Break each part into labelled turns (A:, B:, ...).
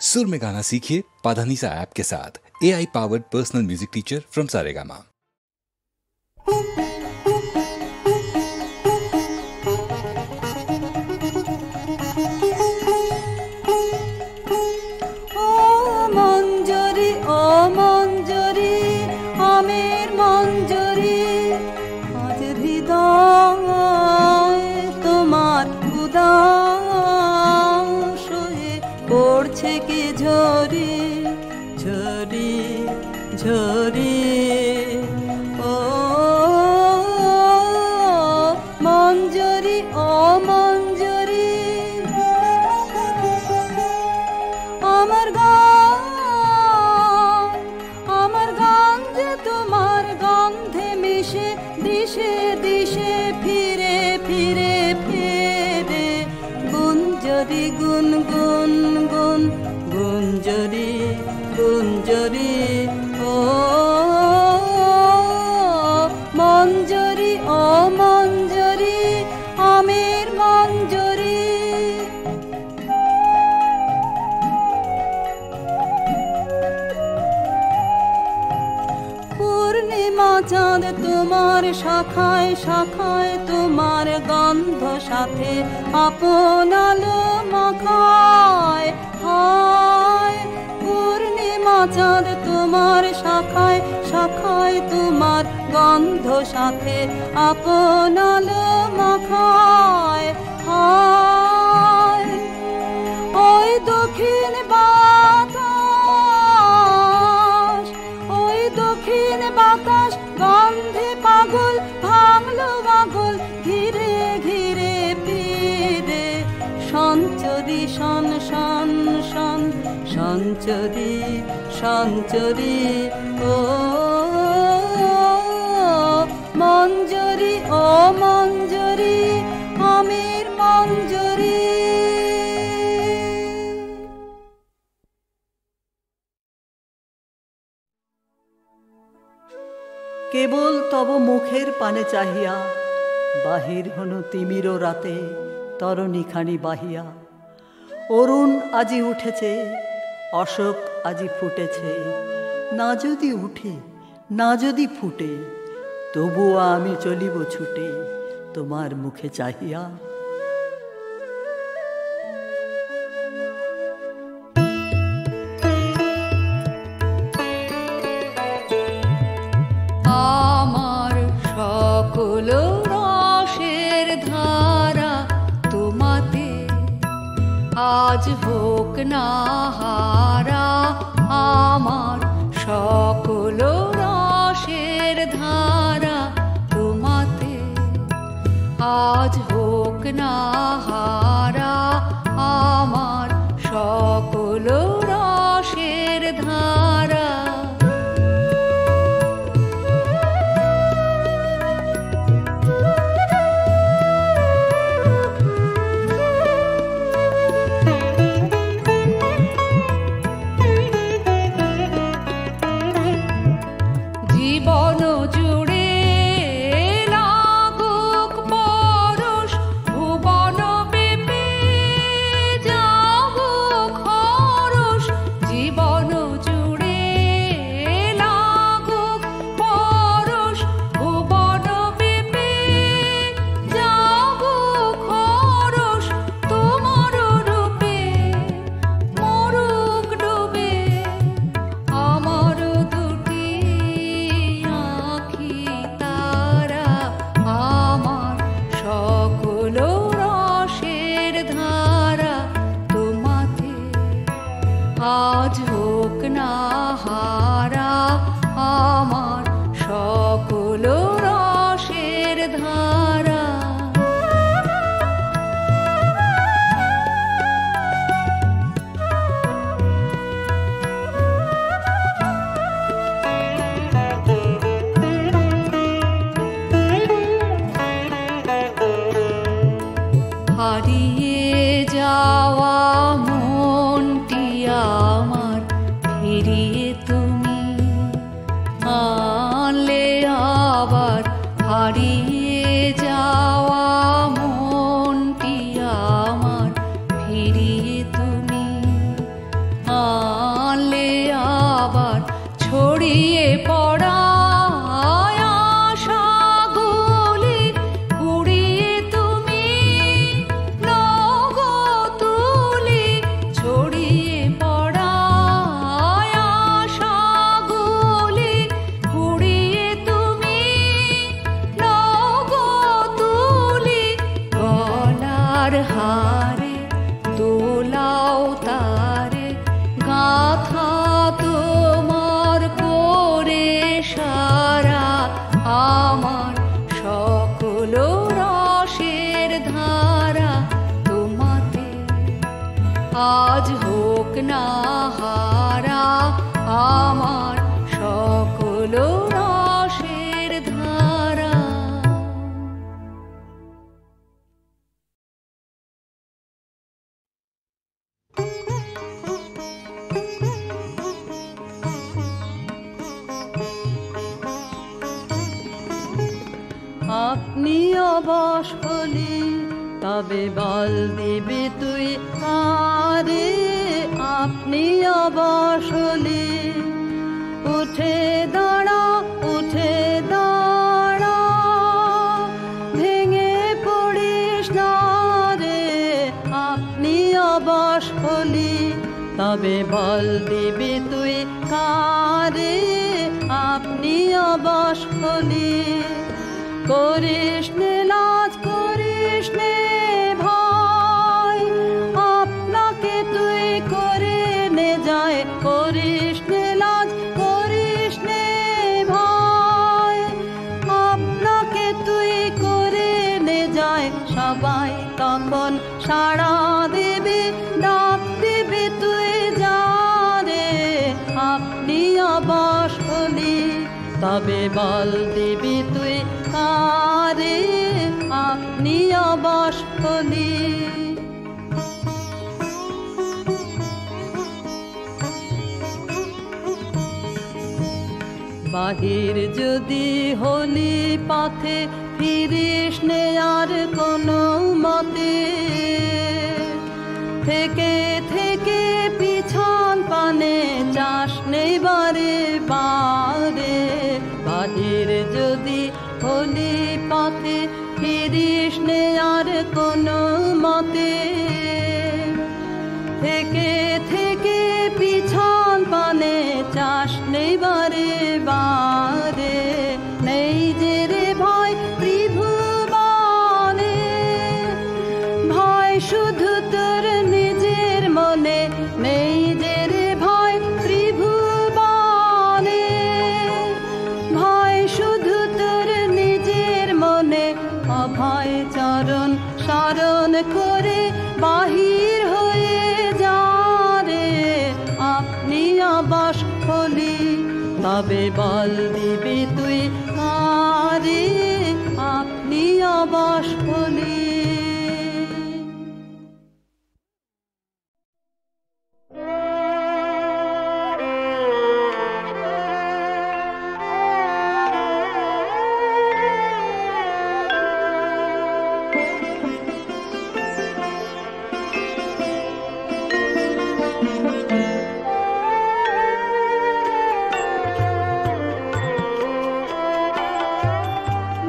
A: सुर में गाना सीखिए पाधानीसा ऐप के साथ। AI powered personal music teacher from Saregama.
B: চাঁদ তোমার শাখায় শাখায় তোমার গন্ধ সাথে আপন আলো মাখায়। হায় পূর্ণিমা চাঁদ তোমার শাখায় শাখায় তোমার গন্ধ সাথে আপন আলো মাখায়। হায় ওই দক্ষিণ বাতাস, ওই দক্ষিণ বাতাস গন্ধে পাগল ভাঙলো পাগল ঘিরে ঘিরে ফিরে সঞ্চরি শন শন শন সঞ্চরি সঞ্চরি ও মঞ্জরি ও মঞ্জরি আমির মঞ্জরি।
C: কেবল তব মুখের পানে চাহিয়া বাহির হনু তিমির রাতে তরণীখানি বাহিয়া। অরুণ আজি উঠেছে, অশোক আজি ফুটেছে, না যদি উঠে না যদি ফুটে তবুও আমি চলিব ছুটে তোমার মুখে চাহিয়া।
D: আমার সকল রসের ধারা তোমাতে আজ হোক না হারা। আমার সকল রসের ধারা তোমাতে আজ হোক না হারা। আমার সকল রসের ধারা জীবন জুড়ে লাগুক পরশ, ভুবন ব্যাপী যাগুক হরষ। জীবন জুড়ে লাগুক পরশ, ভুবন ব্যাপী যাগুক হরষ। তোমার রূপে মরুক ডুবে আমার দুটি আঁখি তারা। আমার সকল রসের ধারা তোমাতে আজ হোক না হারা। আমার সকল রসের ধারা হারিয়ে যাওয়া মনটি আমার ফিরিয়ে তুমি ছড়িয়ে পড়া আশাগুলি কুড়িয়ে তুমি লগো তুলি, ছড়িয়ে পড়া আশাগুলি কুড়িয়ে তুমি লগো তুলি, গলার হারে দোলাও তারে গাথা তোমার করে সারা, আমার সকল রসের ধারা তোমাতে আজ হোক না হারা, আমার সকল রসের ধারা।
C: আপনি অবশ হলি তবে বল দিবি তুই আরে, আপনি অবশ হলি উঠে দাঁড়া, উঠে দাঁড়া, ভেঙে পড়িস না রে, আপনি অবশ হলি তবে বল দিবি তুই কারে, আপনি অবশ হলি। করিস নে লাজ, করিস নে ভয়, আপনাকে তুই করে নে যায়, করিস নে লাজ, করিস নে ভয়, আপনাকে তুই করে নে যায়, সবাই তখন সাড়া দেবে, ডাক দেবে তুই যা রে, আপনি অবশ হলি তবে বল দিবি তুই কারে, আপনি অবশ হলি। বাহির যদি হলি পথে, ফিরিস নে আর কোনো মতে, থেকে থেকে পিছন পানে যাস নেই বারে বারে, বাহির যদি হলি পথে, ফিরিস নে আর কোনো মতে, থেকে থেকে পিছন পানে যাস নেই বারে বারে, নেই যে রে ভয় ত্রিভুবনে, ভয় শুধু তোর নিজের মনে, নেই যে রে ভয় ত্রিভুবনে, ভয় শুধু তোর নিজের মনে, অভয় চরণ শরণ করে বাহির হয়ে যা রে, আপনি অবশ হলি তবে বল দিবি তুই কারে, আপনি অবশ হলি।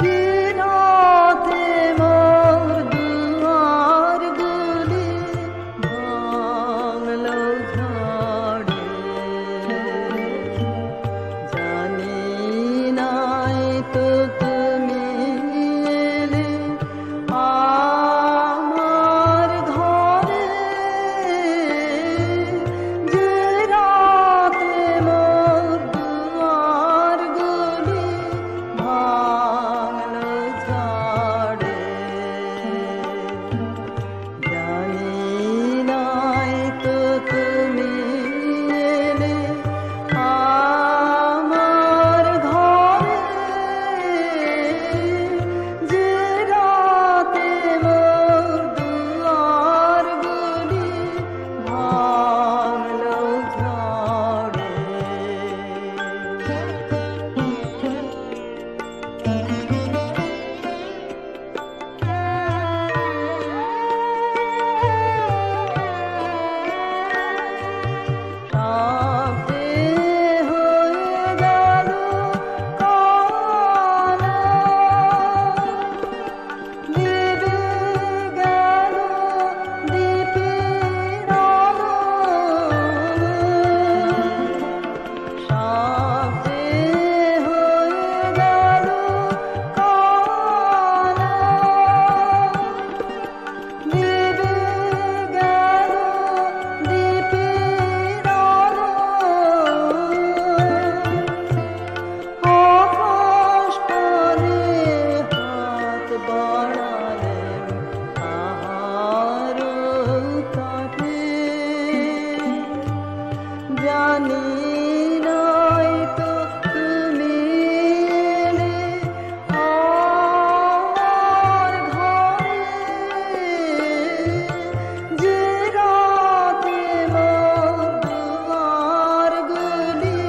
C: गिराते জানি নাই তো তুমি এলে আমার ঘরে, যে রাতে মোর দুয়ারগুলি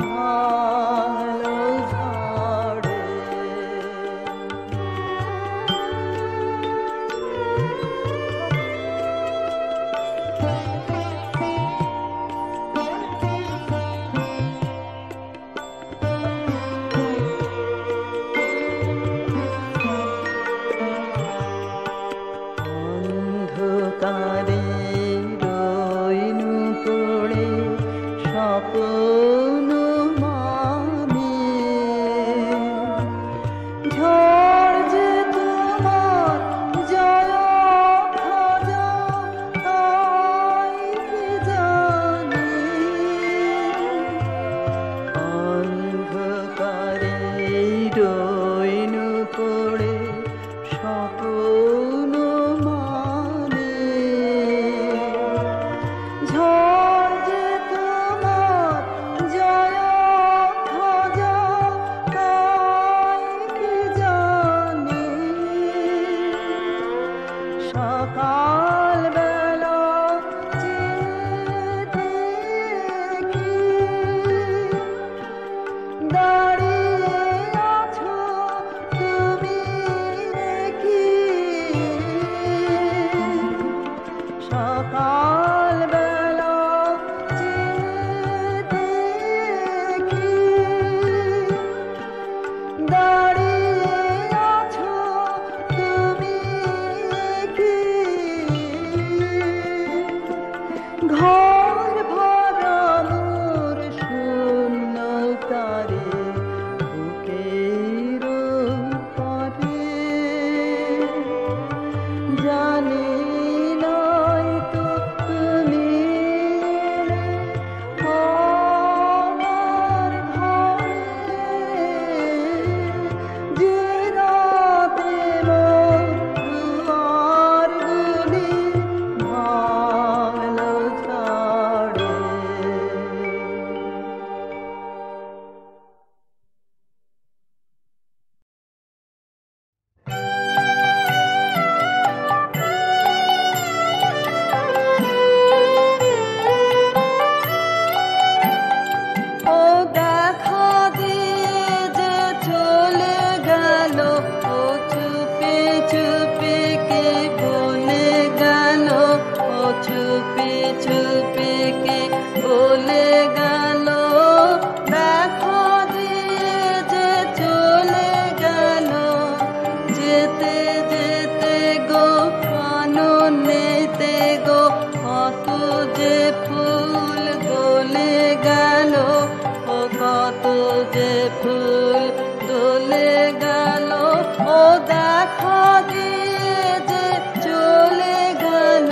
C: ভালো ঝাড়ে। অন্ধকারে রইনু পড়ে স্বপ্ন মানিয়ে, ঝড় যে তোমার জয় খোঁজো তাই কি জানি। অন্ধকারে রইনু পড়ে স্বপ্ন মানিয়ে, ঝড় যে তোমার জয় খোঁজো তাই কি জানি। সকাল বেলা দেখি দাঁড়িয়ে আছো তুমি দেখি। সকাল বেলা দেখি দাঁড়িয়ে আছো তুমি দেখি। ঘর ভরা মোর শূন্য তারে বুকের পরে, জানি নাই তো তুমি এলে আমার ঘরে, যে রাতে মোর দুয়ারগুলি ভালো ঝাড়ে। ও দেখা দিয়ে যে চলে গেল, ও চুপে চুপে কে বলে গেল, ও চুপে চুপে কে বলে গেল। দেখা দিয়ে যে চলে গেল, যেতে যেতে গো কাননেতে গো কত যে ফুল দোলে গেল, ও কত যে ফুল দোলে গেল। ও দেখা দিয়ে যে চলে গেল।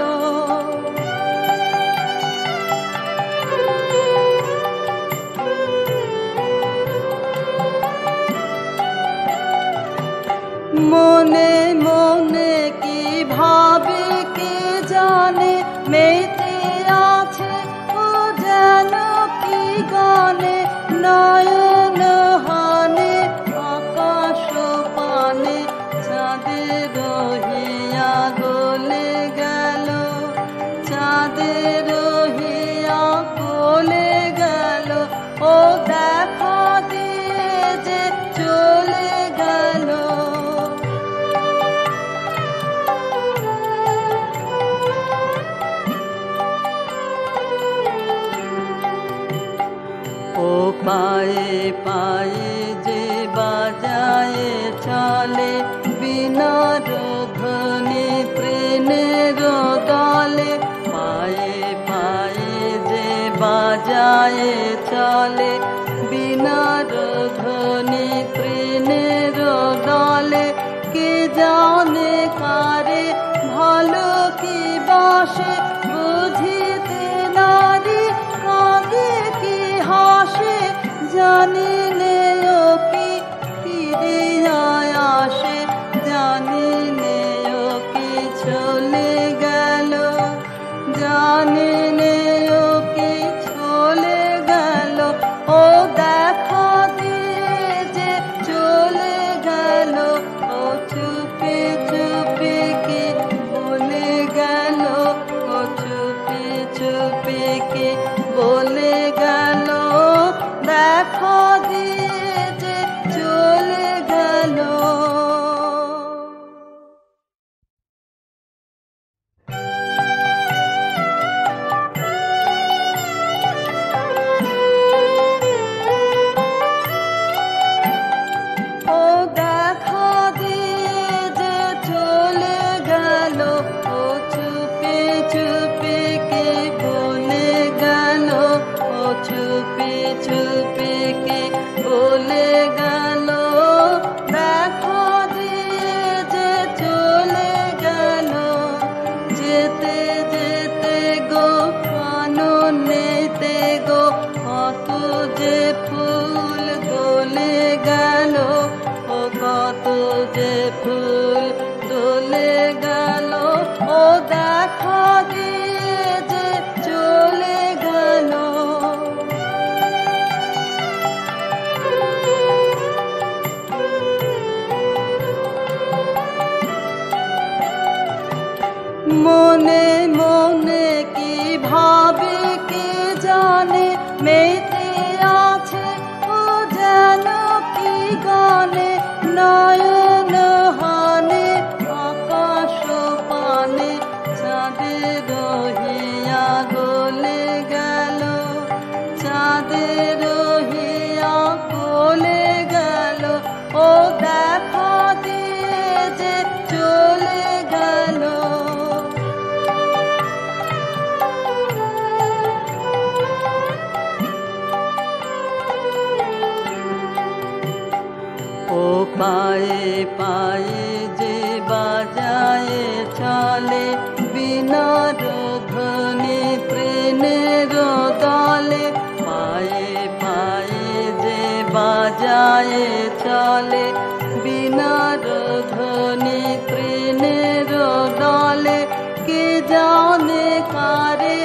C: মনে মনে কি ভাবে কে জানে, মেতে আছে ও যেন কি গানে। নয়ন হানে আকাশ পানে চাঁদের রহিয়া গলে গেল, চাঁদের রহিয়া গলে গেল। ও দেখা দিয়ে যে চলে গেল। ও পায়ে পায়ে যে বাজায় চলে, বিনা ধ্বনি ট্রেনের দলে। পায়ে পায়ে যে বাজায় চলে, বিনা ধ্বনি ট্রেনের দলে। কে জানে কারে ভালো কি বাসে, বুঝিতে নারী কাঁদে কি হাসে। জানি নে ও কি ফিরিয়া আসে, জানি নে ও কি চলে গেল, জানি নে ও কি চলে বলে গেল, দেখা দিয়ে যে চলে গেল। ও দেখা দিয়ে যে চলে গেল, ও চুপে চুপে কে বলে গেল, ও চুপে চুপে কে বলে গেল, দেখা দিয়ে যে চলে গেল। যেতে যেতে গো কাননেতে গো কত যে ফুল দোলে গেল, ও কত যে ফুল দোলে গেল, ও দেখা দিয়ে যে চলে গেল। মনে মনে কি ভাবে কে জানে, মেতে আছে ও যেন কি গানে, নয়ন হানে আকাশ পানে, চাঁদের রহিয়া গলে গেল, চাঁদের রহিয়া গলে গেল, ও দেখা দিয়ে যে চলে গেল। ও পায়ে পায়ে যে বাজায় চলে, বিনার ধ্বনি ট্রেনের দলে, পায়ে পায়ে যে বাজায় চলে, বিনার ধ্বনি ট্রেনের দলে, কে জানে কারে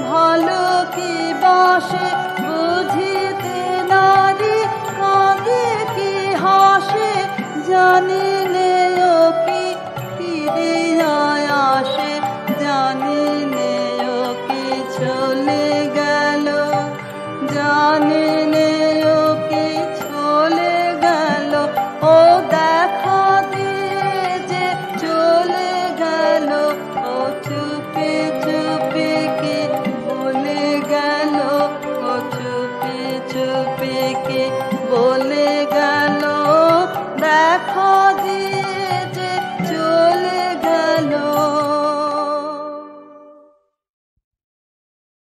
C: ভালো কি বাসে, বুঝিতে নারী কাঁদে কি হাসে, জানি নে ও কি ফিরিয়া আসে, জানি নে ও কি চলে গেল, জানি